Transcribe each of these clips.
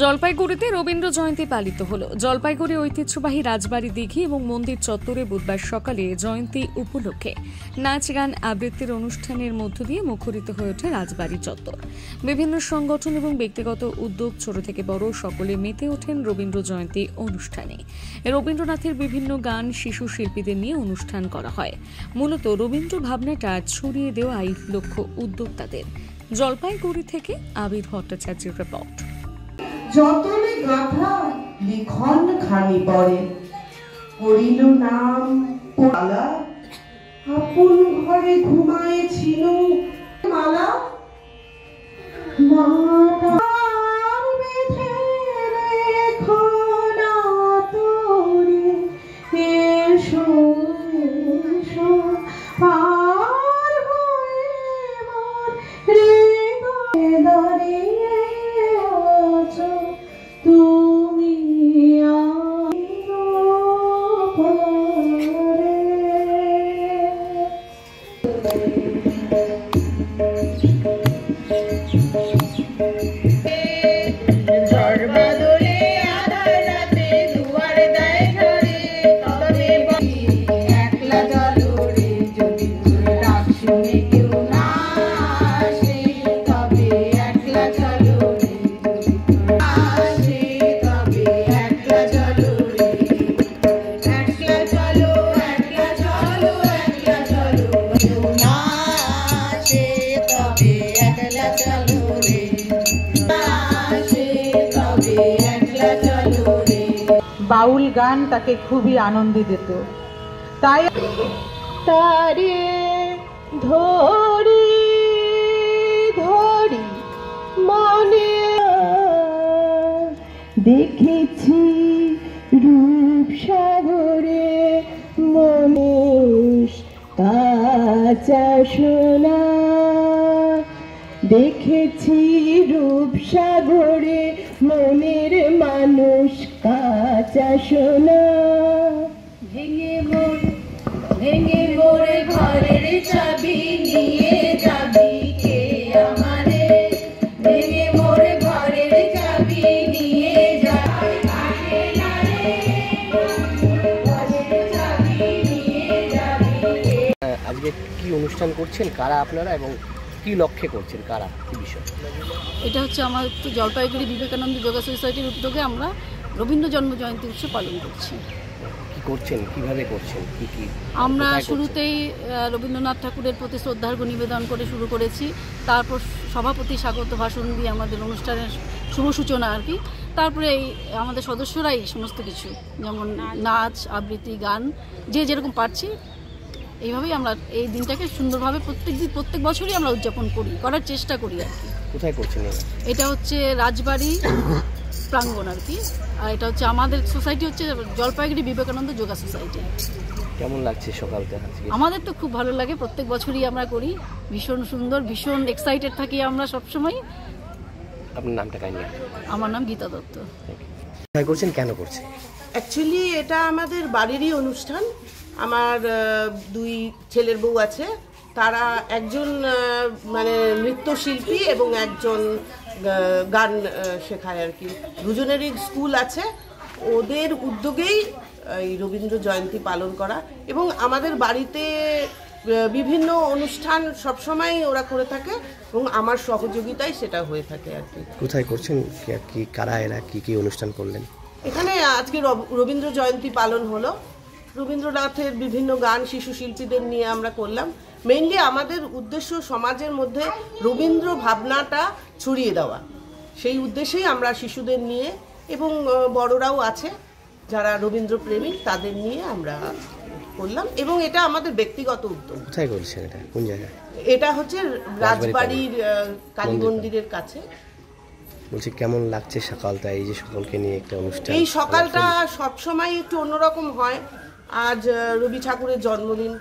জলপাইগুড়িতে রবীন্দ্র জয়ন্তী পালিত হলো। জলপাইগুড়ি ঐতিহ্যবাহী রাজবাড়ি দিঘি এবং মন্দির চত্বরে বুধবার সকালে জয়ন্তী উপলক্ষে নাচ গান আবৃত্তির অনুষ্ঠানের মধ্য দিয়ে মুখরিত হয়ে ওঠে রাজবাড়ি চত্বর। বিভিন্ন সংগঠন এবং ব্যক্তিগত উদ্যোগ ছোট থেকে বড় সকলে মেতে ওঠেন রবীন্দ্র জয়ন্তী অনুষ্ঠানে। রবীন্দ্রনাথের বিভিন্ন গান শিশু শিল্পীদের নিয়ে অনুষ্ঠান করা হয়। মূলত রবীন্দ্র ভাবনাটা ছড়িয়ে দেওয়াই লক্ষ্য উদ্যোক্তাদের। জলপাইগুড়ি থেকে আবির ভট্টাচার্যের রিপোর্ট। যতনে গাথা লিখন খানি পরে করিল নাম পালা, আপন ঘরে ঘুমায়েছিল মালা, মাতার বেঁধে লেখনা তোরে এসো এসো পার হয়ে মোর হৃদয়ে দাঁড়িয়ে আছো তুমি বাউল গান তাকে খুবই আনন্দ দিত। তাই তারে ধরি ধরি মনে দেখেছি রূপসাগরে মানুষ কাঁচা সোনা, দেখেছি রূপসাগরে মনের মানুষ কাঁচা সোনা। ভেঙে মোরে ঘরের চাবি নিয়ে যাবি কে আমারে, ভেঙে মোরে ঘরের চাবি নিয়ে যাবি কে। আজকে কি অনুষ্ঠান করছেন, কারা আপনারা এবং কি লক্ষ্যে করছেন, কারা, কি বিষয়? এটা হচ্ছে আমার জলপাইগুড়ি বিবেকানন্দ যোগা সোসাইটির উদ্যোগে আমরা রবীন্দ্র জন্ম জয়ন্তী উৎসব পালন করছি। কি করছেন, কিভাবে করছেন, কি কি? আমরা শুরুতেই রবীন্দ্রনাথ ঠাকুরের প্রতি শ্রদ্ধার্ঘ্য নিবেদন করে শুরু করেছি। তারপর সভাপতি স্বাগত ভাষণ দিয়ে আমাদের অনুষ্ঠানের শুভ সূচনা আর কি। তারপরে আমাদের সদস্যরাই সমস্ত কিছু, যেমন নাচ, আবৃত্তি, গান, যে যেরকম পারছি এইভাবেই আমরা এই দিনটাকে সুন্দরভাবে প্রত্যেক বছরই আমরা উদযাপন করার চেষ্টা করি আর কি। কোথায় করছেন? এটা হচ্ছে রাজবাড়ি প্রাঙ্গণ আর কি। আর এটা হচ্ছে আমাদের সোসাইটি হচ্ছে জলপাইগুড়ি বিবেকানন্দ যোগা সোসাইটি। কেমন লাগছে সকালটা? আমাদের তো খুব ভালো লাগে, প্রত্যেক বছরই আমরা করি। ভীষণ সুন্দর, ভীষণ এক্সাইটেড থাকি আমরা সবসময়। আপনার নামটা কাইন্ডলি? আমার নাম গীতা দত্ত। কোথায় করছেন, কেন করছেন? অ্যাকচুয়ালি এটা আমাদের বাড়িরই অনুষ্ঠান। আমার দুই ছেলের বউ আছে, তারা একজন মানে নৃত্যশিল্পী এবং একজন গান শেখায় আর কি। দুজনেরই স্কুল আছে। ওদের উদ্যোগেই এই রবীন্দ্র জয়ন্তী পালন করা, এবং আমাদের বাড়িতে বিভিন্ন অনুষ্ঠান সবসময় ওরা করে থাকে এবং আমার সহযোগিতায় সেটা হয়ে থাকে আর কি। কোথায় করছেন, কি কারা এরা, কি কি অনুষ্ঠান করলেন? এখানে আজকে রবীন্দ্র জয়ন্তী পালন হলো। রবীন্দ্রনাথের বিভিন্ন গান শিশু শিল্পীদের নিয়ে আমরা করলাম। মেইনলি আমাদের উদ্দেশ্য সমাজের মধ্যে রবীন্দ্র ভাবনাটা ছড়িয়ে দেওয়া, সেই উদ্দেশ্যেই আমরা শিশুদের নিয়ে এবং বড়রাও আছে যারা রবীন্দ্র প্রেমিক, তাদের নিয়ে আমরা করলাম। এবং এটা আমাদের ব্যক্তিগত উদ্যোগ। কোথায় করছেন এটা, কোন জায়গায়? এটা হচ্ছে রাজবাড়ির কালী মন্দিরের কাছে। বলছি কেমন লাগছে সকালটা, এই যে সকলকে নিয়ে একটা অনুষ্ঠান? এই সকালটা সবসময় একটু অন্যরকম হয়। আজ রবি ঠাকুরের জন্মদিন,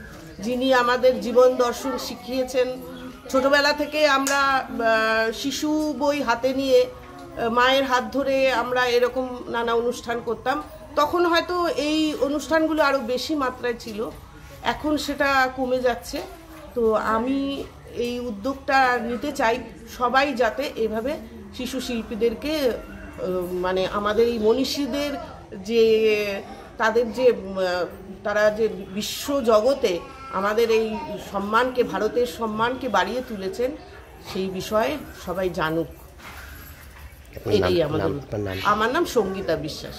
যিনি আমাদের জীবন দর্শন শিখিয়েছেন। ছোটবেলা থেকে আমরা শিশু বই হাতে নিয়ে মায়ের হাত ধরে আমরা এরকম নানা অনুষ্ঠান করতাম। তখন হয়তো এই অনুষ্ঠানগুলো আরও বেশি মাত্রায় ছিল, এখন সেটা কমে যাচ্ছে। তো আমি এই উদ্যোগটা নিতে চাই, সবাই যাতে এভাবে শিশু শিল্পীদেরকে মানে আমাদের এই মনীষীদের যে তাদের যে তারা যে বিশ্ব জগতে আমাদের এই সম্মানকে, ভারতের সম্মানকে বাড়িয়ে তুলেছেন, সেই বিষয়ে সবাই জানুক, এটাই আমাদের। আমার নাম সঙ্গীতা বিশ্বাস।